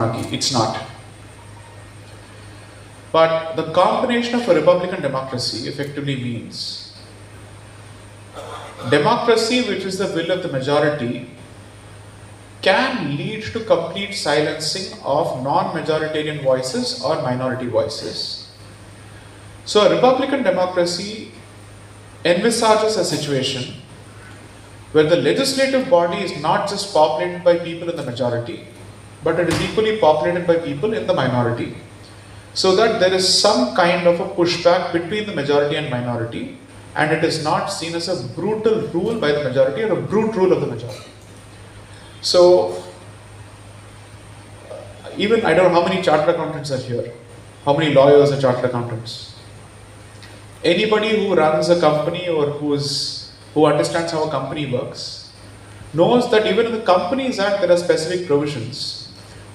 monarchy. It's not. But the combination of a republican democracy effectively means democracy, which is the will of the majority, can lead to complete silencing of non-majoritarian voices or minority voices. So a republican democracy envisages a situation where the legislative body is not just populated by people in the majority, but it is equally populated by people in the minority, so that there is some kind of a pushback between the majority and minority, and it is not seen as a brutal rule by the majority or a brute rule of the majority. So, even I don't know how many chartered accountants are here, how many lawyers are chartered accountants. Anybody who runs a company or who understands how a company works knows that even in the Companies Act there are specific provisions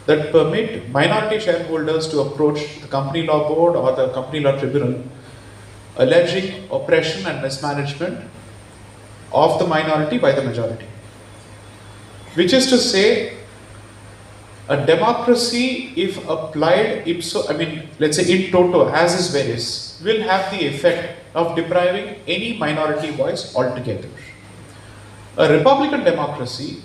that permit minority shareholders to approach the company law board or the company law tribunal alleging oppression and mismanagement of the minority by the majority. Which is to say, a democracy, if applied let's say in toto, as is various, will have the effect of depriving any minority voice altogether. A republican democracy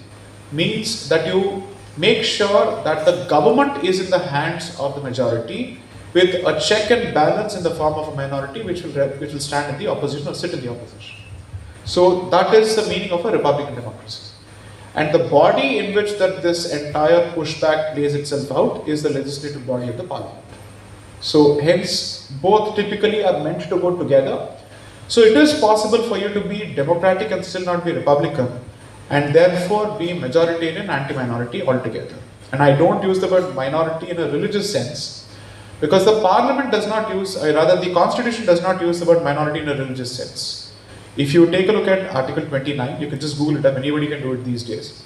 means that you make sure that the government is in the hands of the majority with a check and balance in the form of a minority which will stand in the opposition or sit in the opposition. So that is the meaning of a republican democracy. And the body in which this entire pushback plays itself out is the legislative body of the parliament. So hence, both typically are meant to go together. So it is possible for you to be democratic and still not be republican, and therefore be majoritarian, anti-minority altogether. And I don't use the word minority in a religious sense, because the parliament does not use, the constitution does not use the word minority in a religious sense. If you take a look at Article 29, you can just Google it up, anybody can do it these days.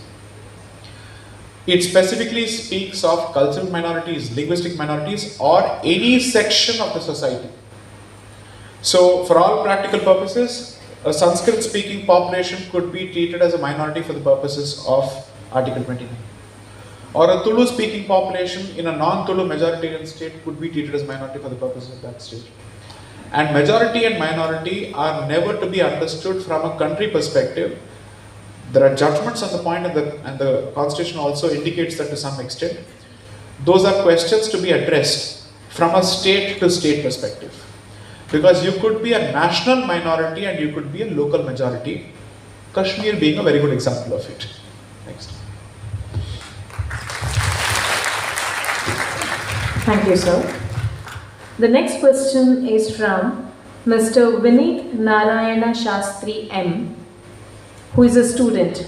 It specifically speaks of cultural minorities, linguistic minorities, or any section of the society. So, for all practical purposes, a Sanskrit speaking population could be treated as a minority for the purposes of Article 29. Or a Tulu speaking population in a non-Tulu majoritarian state could be treated as minority for the purposes of that state. And majority and minority are never to be understood from a country perspective. There are judgments on the point, and the constitution also indicates that to some extent. Those are questions to be addressed from a state to state perspective. Because you could be a national minority and you could be a local majority. Kashmir being a very good example of it. Next. Thank you, sir. The next question is from Mr. Vineet Narayana Shastri M, who is a student.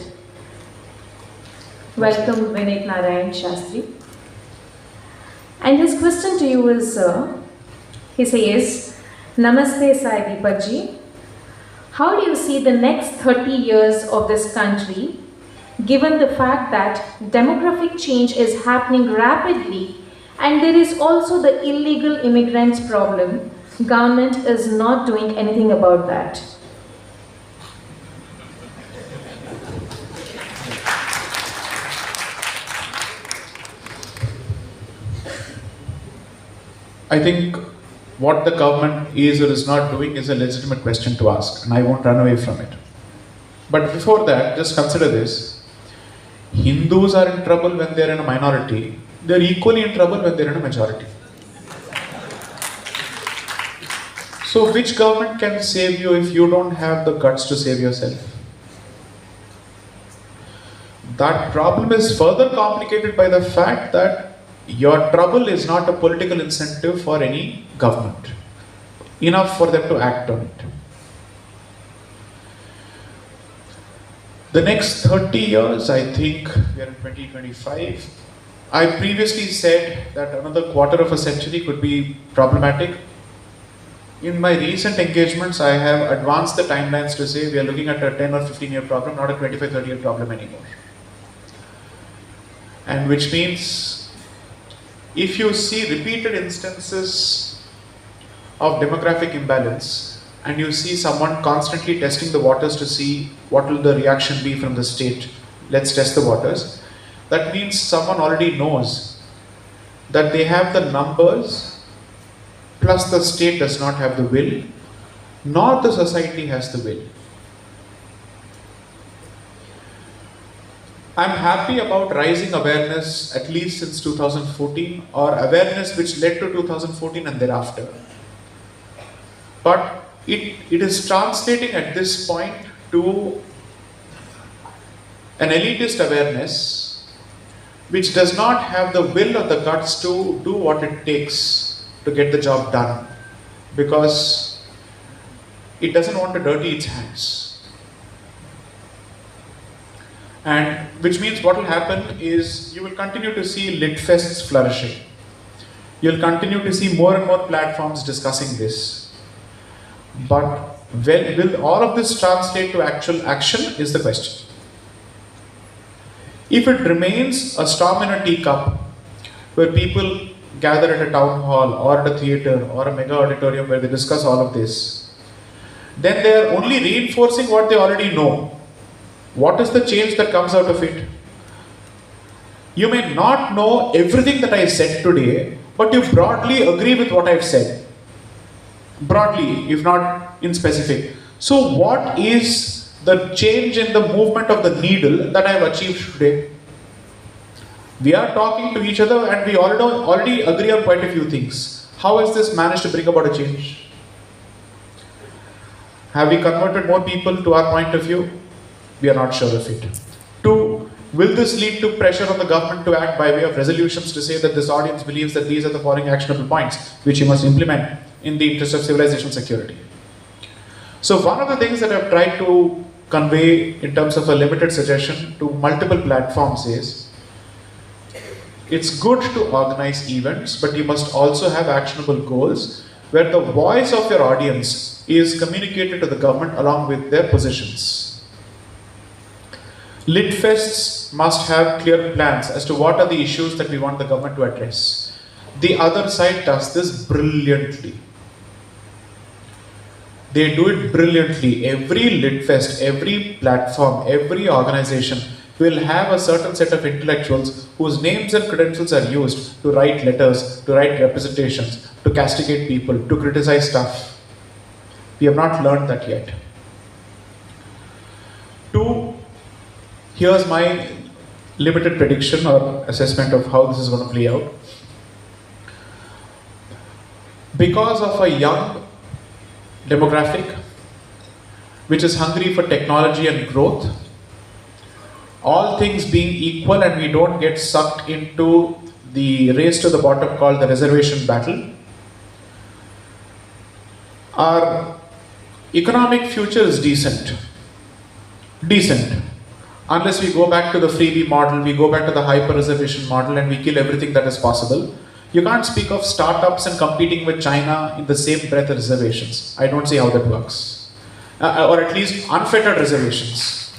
Welcome, Vineet Narayan Shastri. And his question to you is, he says, Namaste Sai Deepak ji. How do you see the next 30 years of this country, given the fact that demographic change is happening rapidly, and there is also the illegal immigrants problem? Government is not doing anything about that. I think what the government is or is not doing is a legitimate question to ask, and I won't run away from it. But before that, just consider this. Hindus are in trouble when they are in a minority. They are equally in trouble when they are in a majority. So which government can save you if you don't have the guts to save yourself? That problem is further complicated by the fact that your trouble is not a political incentive for any government, enough for them to act on it. The next 30 years, I think, we are in 2025. I previously said that another quarter of a century could be problematic. In my recent engagements, I have advanced the timelines to say we are looking at a 10 or 15 year problem, not a 25-30 year problem anymore. And which means, if you see repeated instances of demographic imbalance, and you see someone constantly testing the waters to see what will the reaction be from the state, let's test the waters, that means someone already knows that they have the numbers, plus the state does not have the will, nor the society has the will. I'm happy about rising awareness at least since 2014, or awareness which led to 2014 and thereafter. But it is translating at this point to an elitist awareness which does not have the will or the guts to do what it takes to get the job done, because it doesn't want to dirty its hands. And which means what will happen is you will continue to see lit fests flourishing. You'll continue to see more and more platforms discussing this. But will all of this translate to actual action is the question. If it remains a storm in a teacup, where people gather at a town hall or at a theatre or a mega auditorium where they discuss all of this, then they are only reinforcing what they already know. What is the change that comes out of it? You may not know everything that I said today, but you broadly agree with what I've said. Broadly, if not in specific. So what is the change in the movement of the needle that I've achieved today? We are talking to each other and we already agree on quite a few things. How has this managed to bring about a change? Have we converted more people to our point of view? We are not sure of it. 2, will this lead to pressure on the government to act by way of resolutions to say that this audience believes that these are the following actionable points which you must implement in the interest of civilization security? So one of the things that I've tried to convey in terms of a limited suggestion to multiple platforms is, it's good to organize events, but you must also have actionable goals where the voice of your audience is communicated to the government along with their positions. Lit fests must have clear plans as to what are the issues that we want the government to address. The other side does this brilliantly. They do it brilliantly. Every lit fest, every platform, every organization will have a certain set of intellectuals whose names and credentials are used to write letters, to write representations, to castigate people, to criticize stuff. We have not learned that yet. 2, here's my limited prediction or assessment of how this is going to play out. Because of a young demographic which is hungry for technology and growth, all things being equal and we don't get sucked into the race to the bottom called the reservation battle, our economic future is decent. Unless we go back to the freebie model, we go back to the hyper-reservation model and we kill everything that is possible. You can't speak of startups and competing with China in the same breath as reservations. I don't see how that works. Or at least unfettered reservations.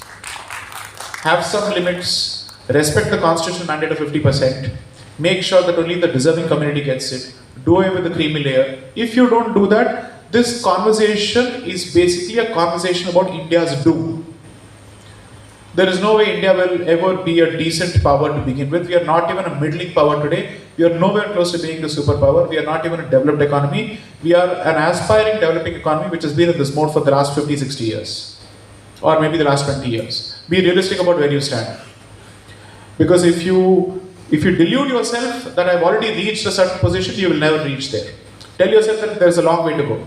Have some limits, respect the constitutional mandate of 50%, make sure that only the deserving community gets it, do away with the creamy layer. If you don't do that, this conversation is basically a conversation about India's doom. There is no way India will ever be a decent power to begin with. We are not even a middling power today. We are nowhere close to being a superpower. We are not even a developed economy. We are an aspiring developing economy which has been in this mode for the last 50, 60 years. Or maybe the last 20 years. Be realistic about where you stand. Because if you delude yourself that I've already reached a certain position, you will never reach there. Tell yourself that there's a long way to go.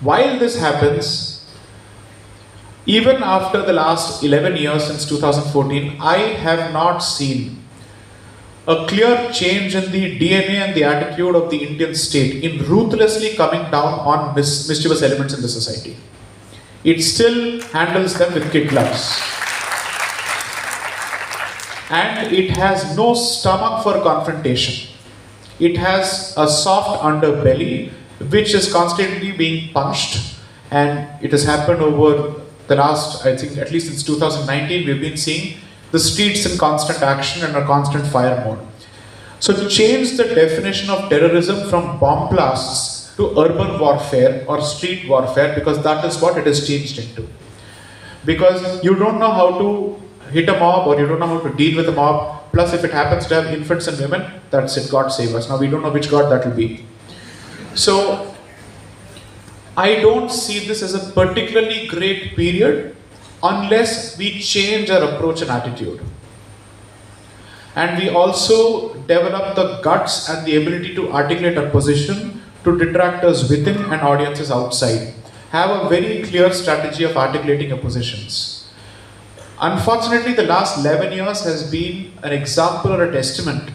While this happens, even after the last 11 years since 2014, I have not seen a clear change in the DNA and the attitude of the Indian state in ruthlessly coming down on mischievous elements in the society. It still handles them with kid gloves. And it has no stomach for confrontation. It has a soft underbelly which is constantly being punched, and it has happened over the last, I think, at least since 2019, we've been seeing the streets in constant action and a constant fire mode. So to change the definition of terrorism from bomb blasts to urban warfare or street warfare, because that is what it has changed into. Because you don't know how to hit a mob or you don't know how to deal with a mob, Plus, if it happens to have infants and women, that's it, God save us. Now, we don't know which God that will be. So, I don't see this as a particularly great period unless we change our approach and attitude. And we also develop the guts and the ability to articulate our position to detractors within and audiences outside. Have a very clear strategy of articulating your positions. Unfortunately, the last 11 years has been an example or a testament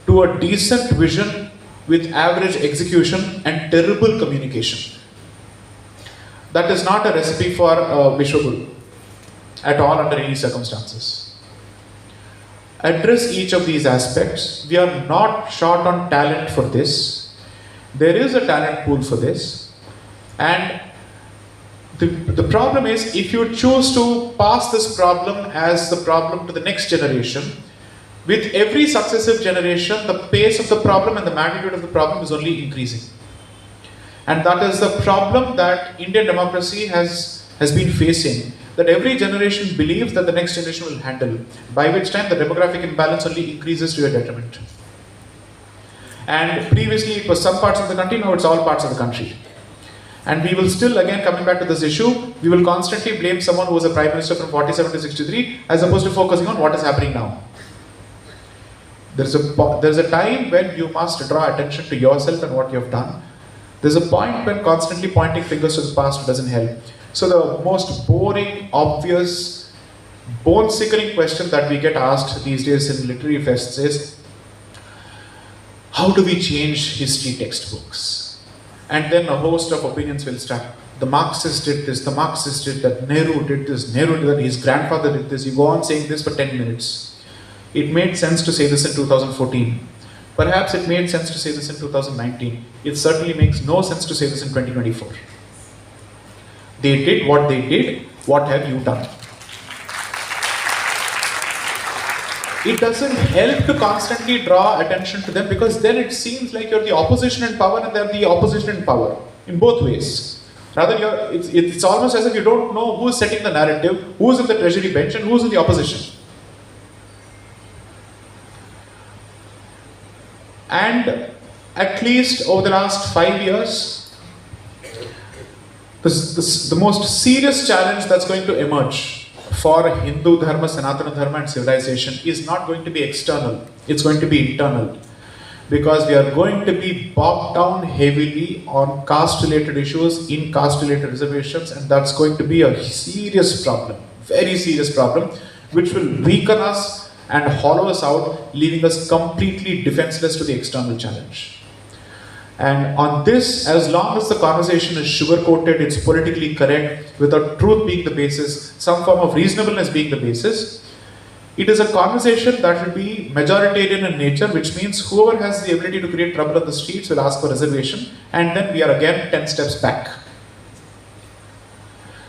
to a decent vision with average execution and terrible communication. That is not a recipe for Vishwaguru at all under any circumstances. Address each of these aspects. We are not short on talent for this. There is a talent pool for this. And the problem is, if you choose to pass this problem as the problem to the next generation, with every successive generation, the pace of the problem and the magnitude of the problem is only increasing. And that is the problem that Indian democracy has been facing. That every generation believes that the next generation will handle, by which time the demographic imbalance only increases to your detriment. And previously it was some parts of the country, now it's all parts of the country. And we will still, again coming back to this issue, we will constantly blame someone who was a prime minister from 47 to 63 as opposed to focusing on what is happening now. There's a time when you must draw attention to yourself and what you have done. There's a point when constantly pointing fingers to the past doesn't help. So the most boring, obvious, bone-sickening question that we get asked these days in literary fests is, how do we change history textbooks? And then a host of opinions will start. The Marxists did this, the Marxists did that, Nehru did this, Nehru did that, his grandfather did this. You go on saying this for 10 minutes. It made sense to say this in 2014. Perhaps it made sense to say this in 2019. It certainly makes no sense to say this in 2024. They did what they did. What have you done? It doesn't help to constantly draw attention to them, because then it seems like you're the opposition in power and they're the opposition in power in both ways. Rather, it's almost as if you don't know who's setting the narrative, who's in the treasury bench and who's in the opposition. And at least over the last 5 years, the most serious challenge that's going to emerge for Hindu Dharma, Sanatana Dharma and civilization is not going to be external, it's going to be internal. Because we are going to be bogged down heavily on caste-related issues, in caste-related reservations, and that's going to be a serious problem, very serious problem, which will weaken us and hollow us out, leaving us completely defenseless to the external challenge. And on this, as long as the conversation is sugar-coated, it's politically correct, without truth being the basis, some form of reasonableness being the basis, it is a conversation that will be majoritarian in nature, which means whoever has the ability to create trouble on the streets will ask for reservation, and then we are again 10 steps back.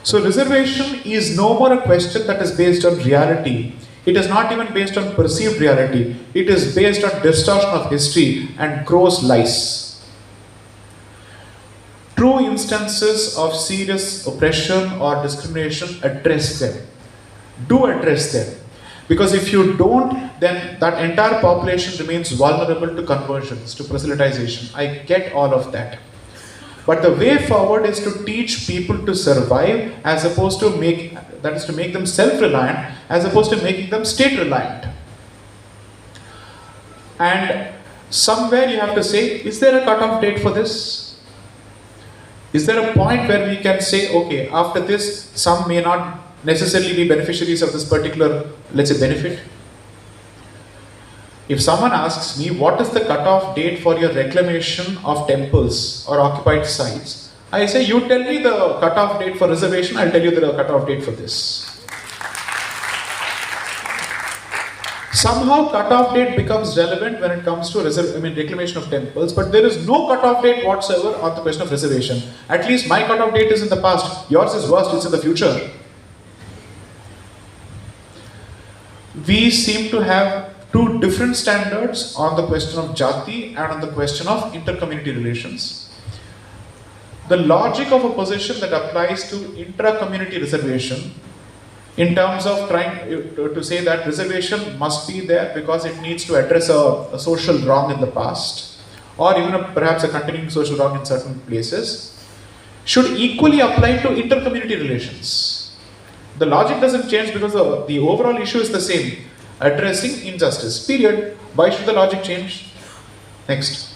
So reservation is no more a question that is based on reality. It is not even based on perceived reality. It is based on distortion of history and gross lies. True instances of serious oppression or discrimination, address them. Do address them. Because if you don't, then that entire population remains vulnerable to conversions, to proselytization. I get all of that. But the way forward is to teach people to survive, as opposed to make them self-reliant, as opposed to making them state-reliant. And somewhere you have to say, is there a cut-off date for this? Is there a point where we can say, okay, after this, some may not necessarily be beneficiaries of this particular, let's say, benefit? If someone asks me, what is the cut-off date for your reclamation of temples or occupied sites? I say, you tell me the cut-off date for reservation, I'll tell you the cut-off date for this. Somehow cut-off date becomes relevant when it comes to reclamation of temples, but there is no cut-off date whatsoever on the question of reservation. At least my cut-off date is in the past, yours is worse, it's in the future. We seem to have two different standards on the question of jati and on the question of inter-community relations. The logic of a position that applies to intra-community reservation in terms of trying to say that reservation must be there because it needs to address a social wrong in the past, or even perhaps a continuing social wrong in certain places, should equally apply to inter-community relations. The logic doesn't change because the overall issue is the same, addressing injustice, period. Why should the logic change? Next.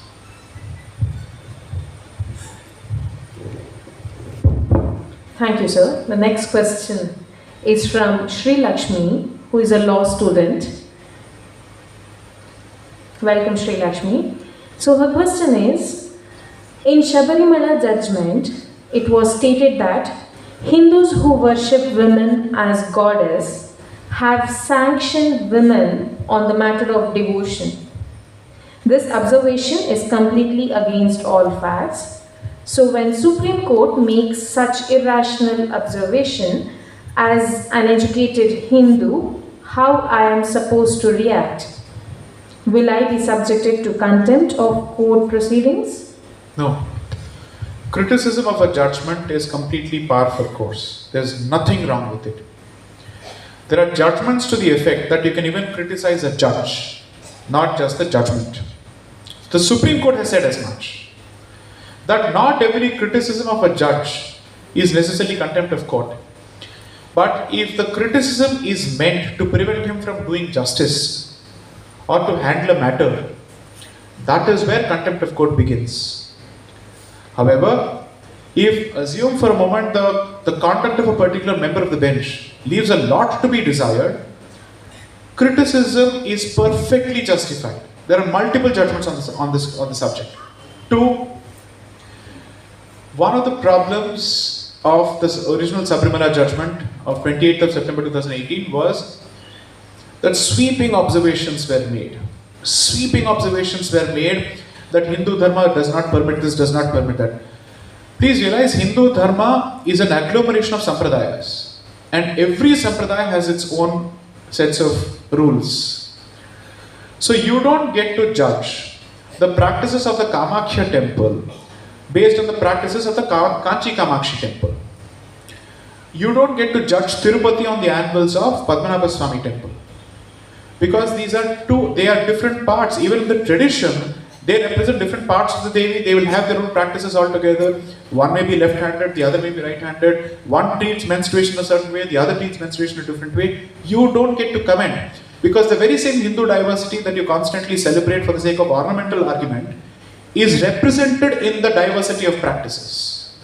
Thank you, sir. The next question is from Sri Lakshmi, who is a law student. Welcome, Sri Lakshmi. So her question is, in Shabarimala judgment, it was stated that Hindus who worship women as goddess have sanctioned women on the matter of devotion. This observation is completely against all facts. So when Supreme Court makes such irrational observation as an educated Hindu, how I am supposed to react? Will I be subjected to contempt of court proceedings? No. Criticism of a judgment is completely par for course. There's nothing wrong with it. There are judgments to the effect that you can even criticize a judge, not just the judgment. The Supreme Court has said as much. That not every criticism of a judge is necessarily contempt of court. But if the criticism is meant to prevent him from doing justice or to handle a matter, that is where contempt of court begins. However, if assume for a moment the conduct of a particular member of the bench leaves a lot to be desired, criticism is perfectly justified. There are multiple judgments on the subject. Two, one of the problems of this original Sabarimala judgment of 28th of September 2018 was that sweeping observations were made. Sweeping observations were made that Hindu Dharma does not permit this, does not permit that. Please realize Hindu Dharma is an agglomeration of sampradayas, and every sampradaya has its own sets of rules. So you don't get to judge the practices of the Kamakhya temple based on the practices of the Kanchi Kamakshi temple. You don't get to judge Tirupati on the anvils of Padmanabha Swami temple. Because they are different parts. Even in the tradition, they represent different parts of the Devi. They will have their own practices altogether. One may be left-handed, the other may be right-handed. One treats menstruation a certain way, the other treats menstruation a different way. You don't get to comment. Because the very same Hindu diversity that you constantly celebrate for the sake of ornamental argument is represented in the diversity of practices.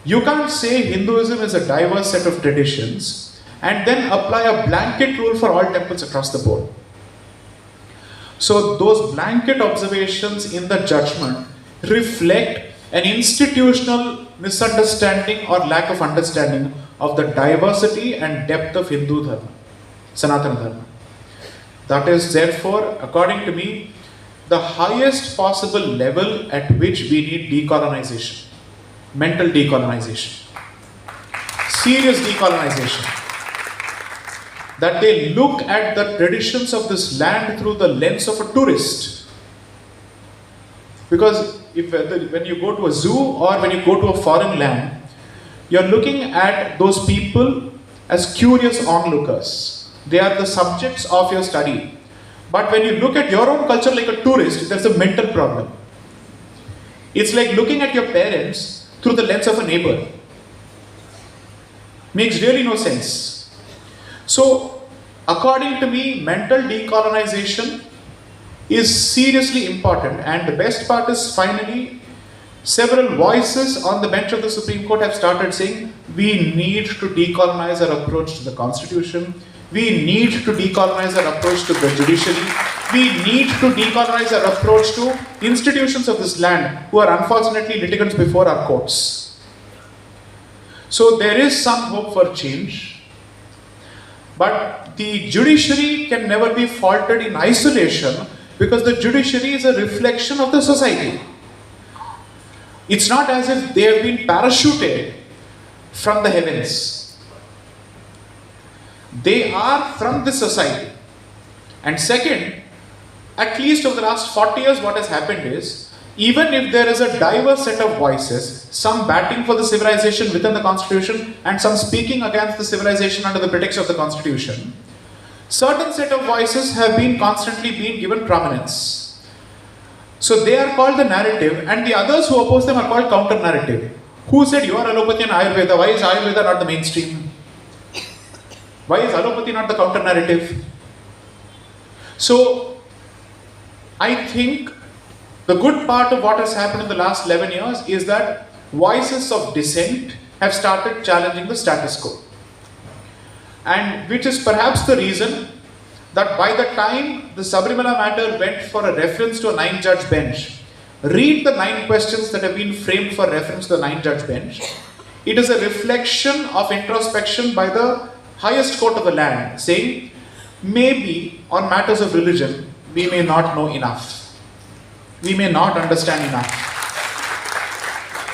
You can't say Hinduism is a diverse set of traditions and then apply a blanket rule for all temples across the board. So those blanket observations in the judgment reflect an institutional misunderstanding or lack of understanding of the diversity and depth of Hindu Dharma, Sanatana Dharma. That is therefore, according to me, the highest possible level at which we need decolonization. Mental decolonization. Serious decolonization. That they look at the traditions of this land through the lens of a tourist. Because when you go to a zoo or when you go to a foreign land, you're looking at those people as curious onlookers. They are the subjects of your study. But when you look at your own culture like a tourist, there's a mental problem. It's like looking at your parents through the lens of a neighbor. Makes really no sense. So, according to me, mental decolonization is seriously important, and the best part is finally several voices on the bench of the Supreme Court have started saying we need to decolonize our approach to the Constitution, we need to decolonize our approach to the judiciary, we need to decolonize our approach to institutions of this land who are unfortunately litigants before our courts. So there is some hope for change, but the judiciary can never be faulted in isolation because the judiciary is a reflection of the society. It's not as if they have been parachuted from the heavens. They are from the society. And second, at least over the last 40 years, what has happened is even if there is a diverse set of voices, some batting for the civilization within the constitution and some speaking against the civilization under the pretext of the constitution, certain set of voices have been constantly being given prominence. So they are called the narrative, and the others who oppose them are called counter narrative. Who said you are allopathy and Ayurveda? Why is Ayurveda not the mainstream? Why is allopathy not the counter narrative? So I think the good part of what has happened in the last 11 years is that voices of dissent have started challenging the status quo. And which is perhaps the reason that by the time the Sabarimala matter went for a reference to a 9-judge bench, read the 9 questions that have been framed for reference to the 9-judge bench. It is a reflection of introspection by the highest court of the land, saying, maybe on matters of religion, we may not know enough. We may not understand enough.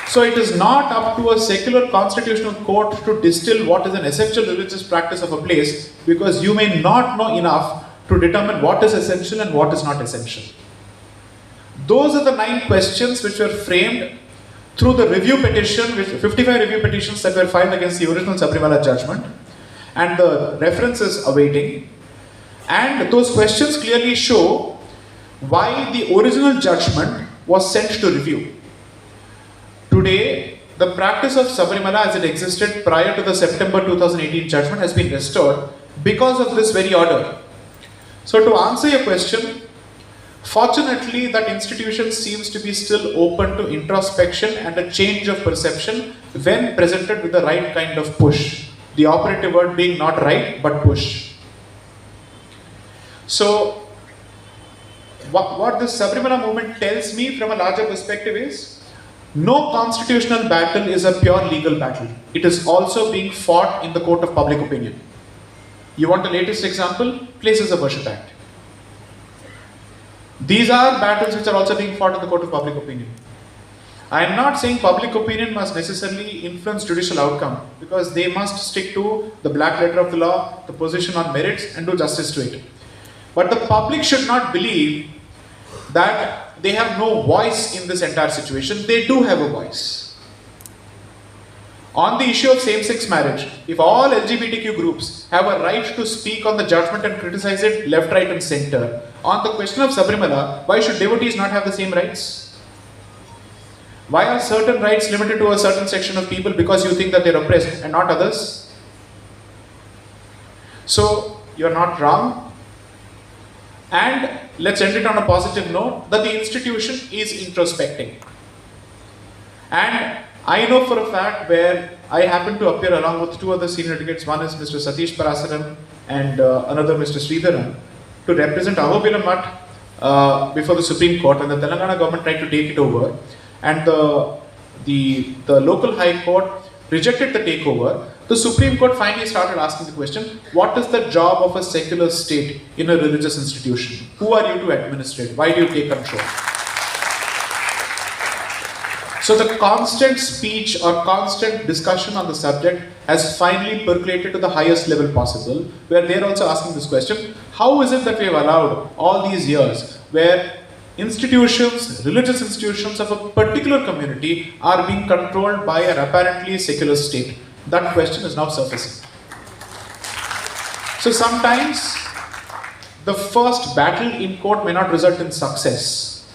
So it is not up to a secular constitutional court to distill what is an essential religious practice of a place, because you may not know enough to determine what is essential and what is not essential. Those are the 9 questions which were framed through the review petition, 55 review petitions that were filed against the original Sabarimala judgment, and the references awaiting. And those questions clearly show why the original judgment was sent to review. Today, the practice of Sabarimala as it existed prior to the September 2018 judgment has been restored because of this very order. So to answer your question, fortunately that institution seems to be still open to introspection and a change of perception when presented with the right kind of push. The operative word being not right, but push. So what this Sabarimala movement tells me from a larger perspective is, no constitutional battle is a pure legal battle. It is also being fought in the court of public opinion. You want the latest example? Places of Worship Act. These are battles which are also being fought in the court of public opinion. I am not saying public opinion must necessarily influence judicial outcome, because they must stick to the black letter of the law, the position on merits, and do justice to it. But the public should not believe that they have no voice in this entire situation. They do have a voice. On the issue of same-sex marriage, if all LGBTQ groups have a right to speak on the judgment and criticize it left, right and center, on the question of Sabarimala, why should devotees not have the same rights? Why are certain rights limited to a certain section of people because you think that they're oppressed and not others? So, you're not wrong. And let's end it on a positive note, that the institution is introspecting. And I know for a fact, where I happen to appear along with 2 other senior delegates, one is Mr. Satish Parasaram and another Mr. Sridharan, to represent Ahobilam Mutt before the Supreme Court, and the Telangana government tried to take it over, and the local high court rejected the takeover. The Supreme Court finally started asking the question, what is the job of a secular state in a religious institution? Who are you to administrate? Why do you take control? So the constant speech or constant discussion on the subject has finally percolated to the highest level possible, where they're also asking this question, how is it that we have allowed all these years where institutions, religious institutions of a particular community are being controlled by an apparently secular state? That question is now surfacing. So sometimes the first battle in court may not result in success,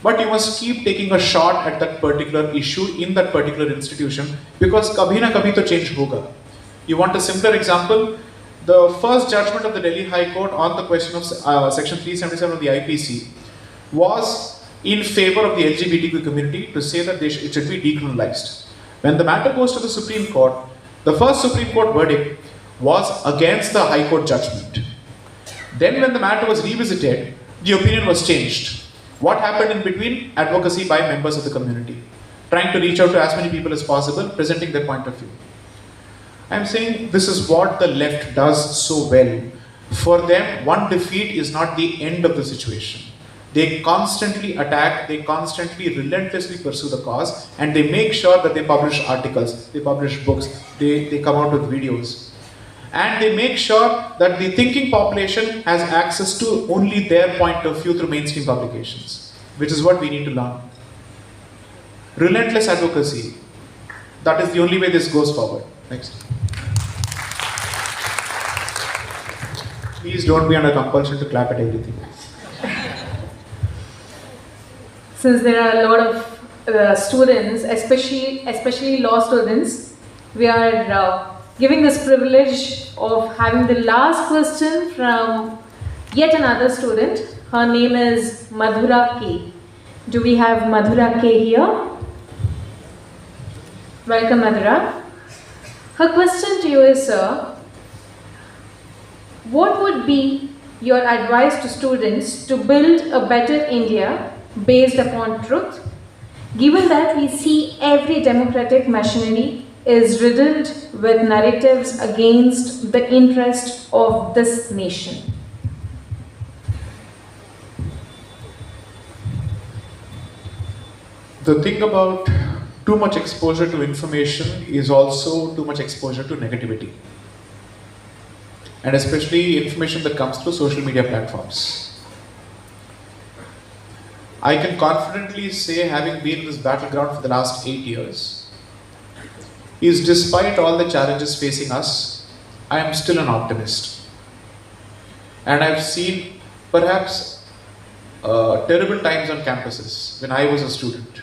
but you must keep taking a shot at that particular issue in that particular institution, because kabhi na kabhi to change hoga. You want a simpler example? The first judgment of the Delhi High Court on the question of section 377 of the IPC was in favor of the LGBTQ community, to say that it should be decriminalized. When the matter goes to the Supreme Court, the first Supreme Court verdict was against the High Court judgment. Then when the matter was revisited, the opinion was changed. What happened in between? Advocacy by members of the community, trying to reach out to as many people as possible, presenting their point of view. I'm saying this is what the left does so well. For them, one defeat is not the end of the situation. They constantly attack, they constantly relentlessly pursue the cause, and they make sure that they publish articles, they publish books, they come out with videos. And they make sure that the thinking population has access to only their point of view through mainstream publications, which is what we need to learn. relentless advocacy. That is the only way this goes forward. Next. Please don't be under compulsion to clap at everything. Since there are a lot of students, especially law students, we are giving this privilege of having the last question from yet another student. Her name is Madhura K. Do we have Madhura K here? Welcome, Madhura. Her question to you is, sir, what would be your advice to students to build a better India based upon truth, given that we see every democratic machinery is riddled with narratives against the interest of this nation? The thing about too much exposure to information is also too much exposure to negativity. And especially information that comes through social media platforms. I can confidently say, having been in this battleground for the last 8 years, is despite all the challenges facing us, I am still an optimist. And I've seen perhaps terrible times on campuses when I was a student.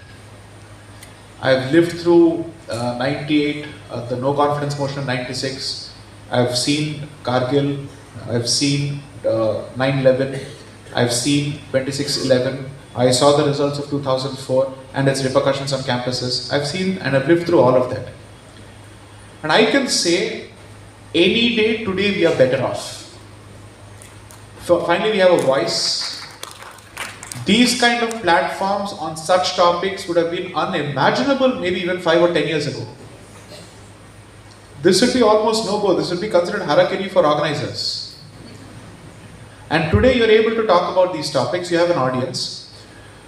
I've lived through 98, the no confidence motion in 96. I've seen Kargil, I've seen 9/11, I've seen 26/11. I saw the results of 2004 and its repercussions on campuses. I've seen and I've lived through all of that. And I can say, any day today we are better off. So finally we have a voice. These kind of platforms on such topics would have been unimaginable maybe even 5 or 10 years ago. This would be almost no-go. This would be considered harakiri for organizers. And today you're able to talk about these topics. You have an audience.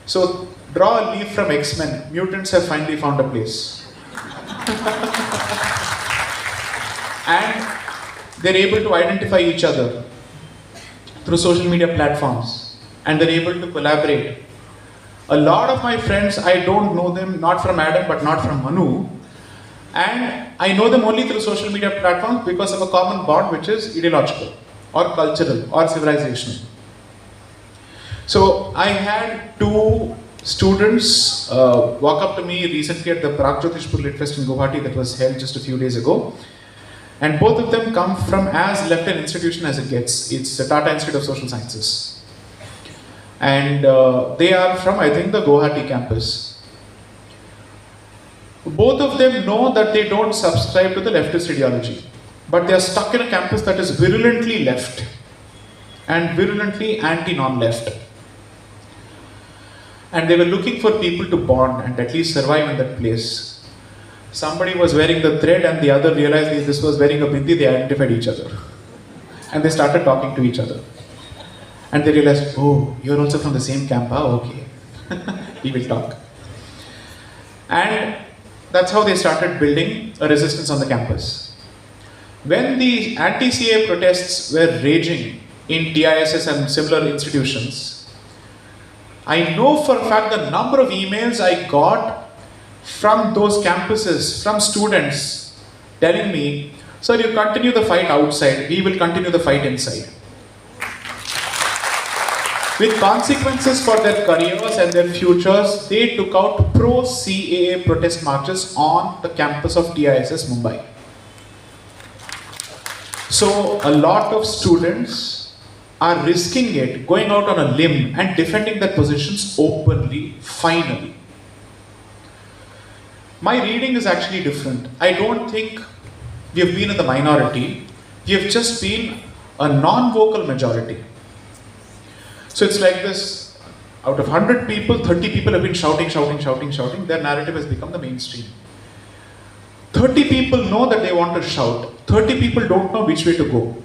So draw a leaf from X-Men. Mutants have finally found a place. And they're able to identify each other through social media platforms. And they're able to collaborate. A lot of my friends, I don't know them, not from Adam, but not from Manu. And I know them only through social media platforms because of a common bond, which is ideological, or cultural, or civilizational. So I had 2 students walk up to me recently at the Pragjyotishpur Lit Fest in Guwahati that was held just a few days ago. And both of them come from as left an institution as it gets. It's the Tata Institute of Social Sciences. And they are from, I think, the Guwahati campus. Both of them know that they don't subscribe to the leftist ideology. But they are stuck in a campus that is virulently left. And virulently anti-non-left. And they were looking for people to bond and at least survive in that place. Somebody was wearing the thread and the other realized that this was wearing a bindi. They identified each other. And they started talking to each other. And they realized, oh, you're also from the same camp, okay. We will talk. And that's how they started building a resistance on the campus. When the anti-CA protests were raging in TISS and similar institutions, I know for a fact the number of emails I got from those campuses, from students, telling me, sir, you continue the fight outside, we will continue the fight inside. With consequences for their careers and their futures, they took out pro-CAA protest marches on the campus of TISS Mumbai. So a lot of students are risking it, going out on a limb and defending their positions openly, finally. My reading is actually different. I don't think we have been in the minority. We have just been a non-vocal majority. So it's like this, out of 100 people, 30 people have been shouting. Their narrative has become the mainstream. 30 people know that they want to shout. 30 people don't know which way to go.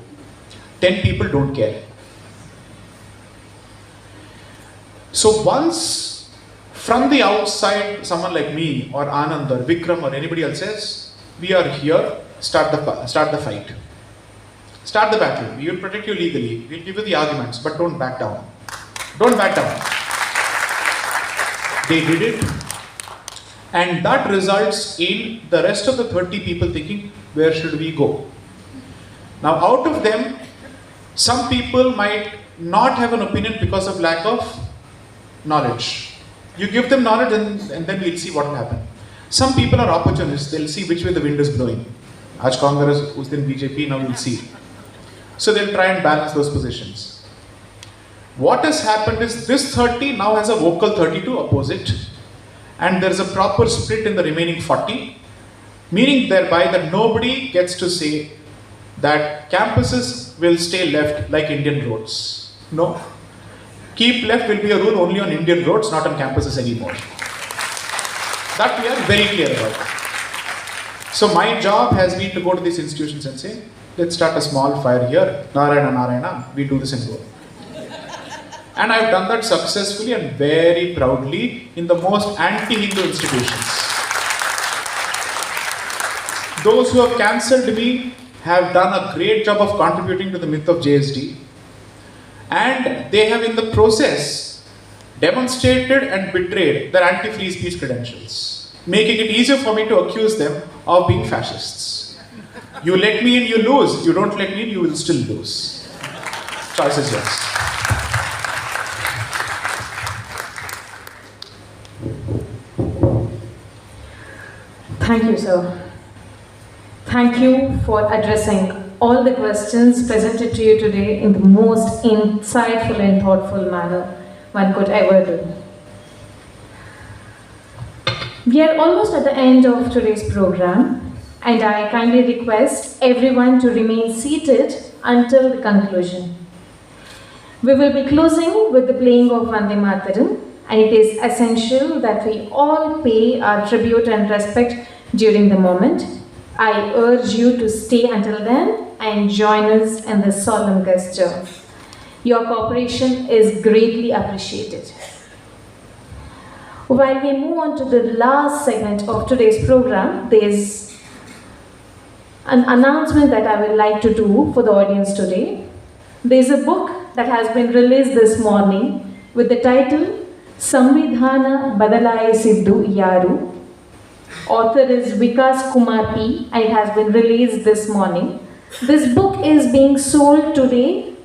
10 people don't care. So once from the outside, someone like me or Anand or Vikram or anybody else says, we are here, start the fight. Start the battle. We will protect you legally. We'll give you the arguments, but don't back down. Don't back down. They did it. And that results in the rest of the 30 people thinking, where should we go? Now, out of them, some people might not have an opinion because of lack of knowledge. You give them knowledge and then we'll see what will happen. Some people are opportunists, they'll see which way the wind is blowing. Aaj Congress, us din BJP, now we'll see. So they'll try and balance those positions. What has happened is this 30 now has a vocal 30 to oppose it, and there's a proper split in the remaining 40, meaning thereby that nobody gets to say that campuses will stay left like Indian roads. No. Keep left will be a rule only on Indian roads, not on campuses anymore. That we are very clear about. So my job has been to go to these institutions and say, let's start a small fire here, Narayana, Narayana, we do this and go. And I've done that successfully and very proudly in the most anti-Hindu institutions. Those who have cancelled me have done a great job of contributing to the myth of JSD. And they have in the process demonstrated and betrayed their anti-free speech credentials, making it easier for me to accuse them of being fascists. You let me in, you lose. You don't let me in, you will still lose. Choice is yours. Thank you, sir. Thank you for addressing all the questions presented to you today in the most insightful and thoughtful manner one could ever do. We are almost at the end of today's program, and I kindly request everyone to remain seated until the conclusion. We will be closing with the playing of Vande Mataram, and it is essential that we all pay our tribute and respect during the moment. I urge you to stay until then and join us in this solemn gesture. Your cooperation is greatly appreciated. While we move on to the last segment of today's program, there is an announcement that I would like to do for the audience today. There is a book that has been released this morning with the title Samvidhana Badalaye Siddu Yaru. Author is Vikas Kumar P. and it has been released this morning. This book is being sold today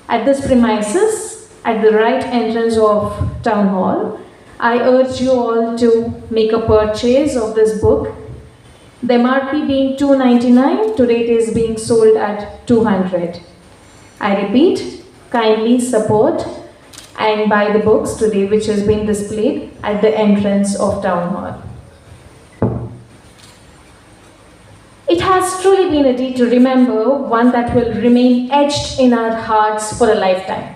at this premises at the right entrance of Town Hall. I urge you all to make a purchase of this book. The MRP being $299, today it is being sold at $200. I repeat, kindly support and buy the books today, which has been displayed at the entrance of Town Hall. It has truly been a day to remember, one that will remain etched in our hearts for a lifetime.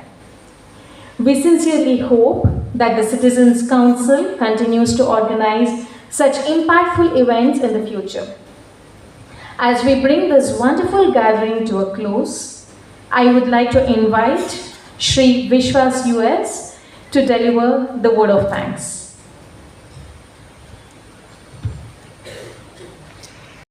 We sincerely hope that the Citizens Council continues to organize such impactful events in the future. As we bring this wonderful gathering to a close, I would like to invite Shri Vishwas US to deliver the word of thanks.